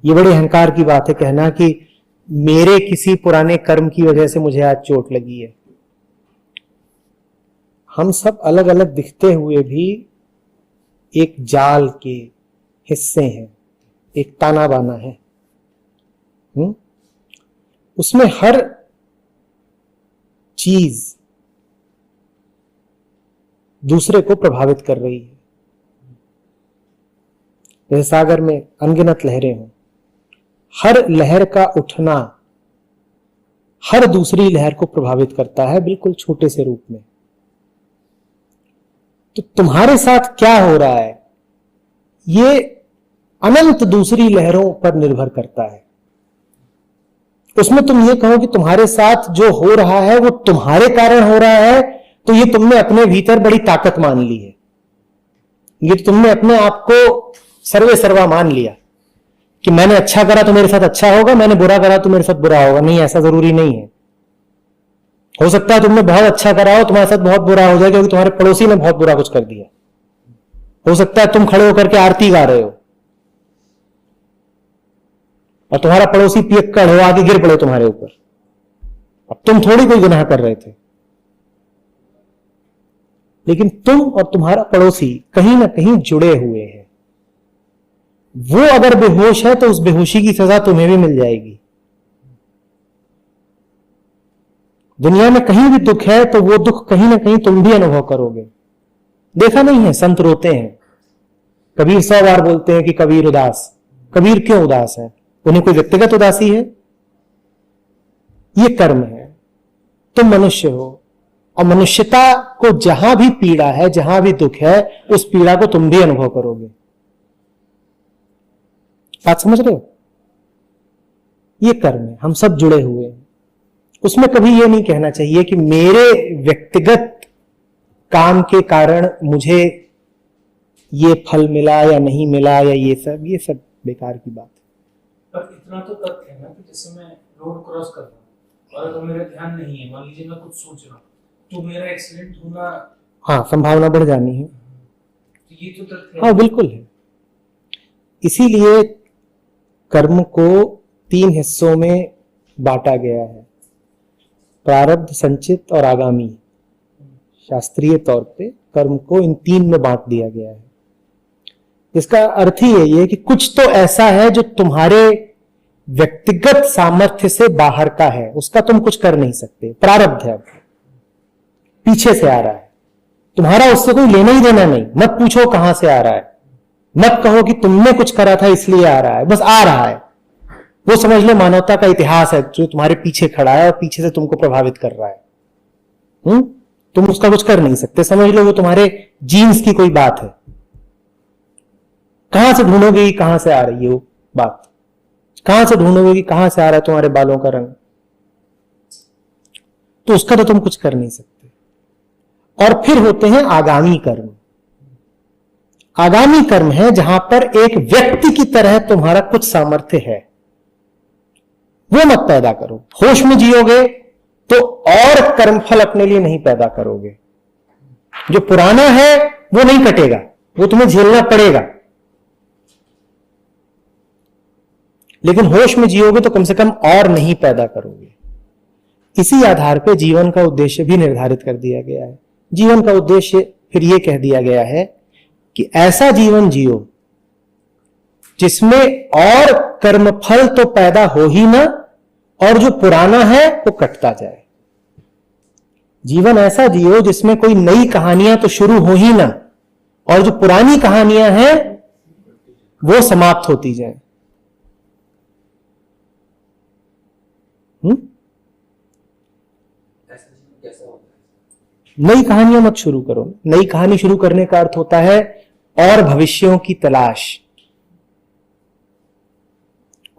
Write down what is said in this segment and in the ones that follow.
ये बड़े अहंकार की बात है कहना कि मेरे किसी पुराने कर्म की वजह से मुझे आज चोट लगी है। हम सब अलग अलग दिखते हुए भी एक जाल के हिस्से हैं, एक ताना बाना है। उसमें हर चीज दूसरे को प्रभावित कर रही है। जैसे सागर में अनगिनत लहरें हों, हर लहर का उठना हर दूसरी लहर को प्रभावित करता है, बिल्कुल छोटे से रूप में। तो तुम्हारे साथ क्या हो रहा है ये अनंत दूसरी लहरों पर निर्भर करता है। उसमें तुम ये कहो कि तुम्हारे साथ जो हो रहा है वो तुम्हारे कारण हो रहा है, तो ये तुमने अपने भीतर बड़ी ताकत मान ली है। ये तुमने अपने आप को सर्वे सर्वा मान लिया कि मैंने अच्छा करा तो मेरे साथ अच्छा होगा, मैंने बुरा करा तो मेरे साथ बुरा होगा। नहीं, ऐसा जरूरी नहीं है। हो सकता है तुमने बहुत अच्छा करा हो, तुम्हारे साथ बहुत बुरा हो जाए क्योंकि तुम्हारे पड़ोसी ने बहुत बुरा कुछ कर दिया। हो सकता है तुम खड़े होकर के आरती गा रहे हो और तुम्हारा पड़ोसी पियक्कड़ हो, आगे गिर पड़े तुम्हारे ऊपर। अब तुम थोड़ी कोई गुनाह कर रहे थे, लेकिन तुम और तुम्हारा पड़ोसी कहीं ना कहीं जुड़े हुए हैं। वो अगर बेहोश है तो उस बेहोशी की सजा तुम्हें भी मिल जाएगी। दुनिया में कहीं भी दुख है तो वो दुख कहीं ना कहीं तुम भी अनुभव करोगे। देखा नहीं है, संत रोते हैं। कबीर 100 बार बोलते हैं कि कबीर उदास। कबीर क्यों उदास है? उन्हें कोई व्यक्तिगत उदासी है? ये कर्म है। तुम मनुष्य हो और मनुष्यता को जहां भी पीड़ा है, जहां भी दुख है, उस पीड़ा को तुम भी अनुभव करोगे। बात समझ रहे हो? ये कर्म है, हम सब जुड़े हुए हैं। उसमें कभी ये नहीं कहना चाहिए कि मेरे व्यक्तिगत काम के कारण मुझे ये फल मिला या नहीं मिला, या ये सब बेकार की बात है। पर इतना तो तथ्य है ना कि जैसे मैं रोड क्रॉस कर रहा हूँ और अगर मेरा ध्यान नहीं है, मान लीजिए मैं कुछ सोच रहा हूँ, तो मेरा एक्सीडेंट होना, हाँ, संभावना बढ़ जानी है। तो ये तो तथ्य है। हाँ, बिल्कुल है। इसीलिए कर्म को 3 हिस्सों में बांटा गया है, प्रारब्ध, संचित और आगामी। शास्त्रीय तौर पे कर्म को इन 3 में बांट दिया गया है। इसका अर्थ ही यही है कि कुछ तो ऐसा है जो तुम्हारे व्यक्तिगत सामर्थ्य से बाहर का है, उसका तुम कुछ कर नहीं सकते। प्रारब्ध है, पीछे से आ रहा है, तुम्हारा उससे कोई लेना ही देना नहीं। मत पूछो कहां से आ रहा है, मत कहो कि तुमने कुछ करा था इसलिए आ रहा है, बस आ रहा है। वो समझ लो मानवता का इतिहास है जो तुम्हारे पीछे खड़ा है और पीछे से तुमको प्रभावित कर रहा है। तुम उसका कुछ कर नहीं सकते। समझ लो वो तुम्हारे जीन्स की कोई बात है। कहां से ढूंढोगे कि कहां से आ रही है वो बात? कहां से ढूंढोगे कि कहां से आ रहा है तुम्हारे बालों का रंग? तो उसका तो तुम कुछ कर नहीं सकते। और फिर होते हैं आगामी कर्म। आगामी कर्म है जहां पर एक व्यक्ति की तरह तुम्हारा कुछ सामर्थ्य है, वो मत पैदा करो। होश में जियोगे तो और कर्मफल अपने लिए नहीं पैदा करोगे। जो पुराना है वो नहीं कटेगा, वो तुम्हें झेलना पड़ेगा। लेकिन होश में जियोगे तो कम से कम और नहीं पैदा करोगे। इसी आधार पर जीवन का उद्देश्य भी निर्धारित कर दिया गया है। जीवन का उद्देश्य फिर यह कह दिया गया है कि ऐसा जीवन जियो जिसमें और कर्मफल तो पैदा हो ही ना, और जो पुराना है वो कटता जाए। जीवन ऐसा जियो जिसमें कोई नई कहानियां तो शुरू हो ही ना, और जो पुरानी कहानियां हैं वो समाप्त होती जाए। नई कहानियां मत शुरू करो। नई कहानी शुरू करने का अर्थ होता है और भविष्यों की तलाश,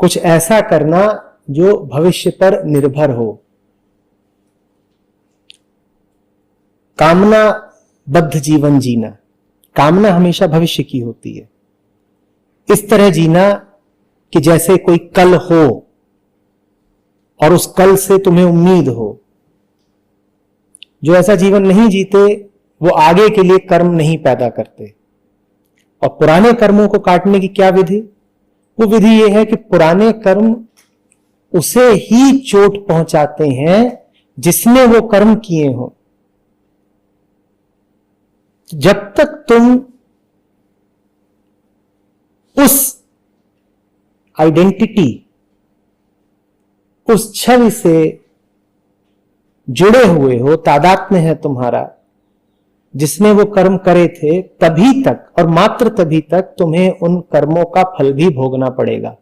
कुछ ऐसा करना जो भविष्य पर निर्भर हो। कामना बद्ध जीवन जीना, कामना हमेशा भविष्य की होती है। इस तरह जीना कि जैसे कोई कल हो और उस कल से तुम्हें उम्मीद हो। जो ऐसा जीवन नहीं जीते वो आगे के लिए कर्म नहीं पैदा करते। और पुराने कर्मों को काटने की क्या विधि? वो विधि ये है कि पुराने कर्म उसे ही चोट पहुंचाते हैं जिसने वो कर्म किए हो। जब तक तुम उस आइडेंटिटी, उस छवि से जुड़े हुए हो, तादात्म्य है तुम्हारा जिसने वो कर्म करे थे, तभी तक और मात्र तभी तक तुम्हें उन कर्मों का फल भी भोगना पड़ेगा।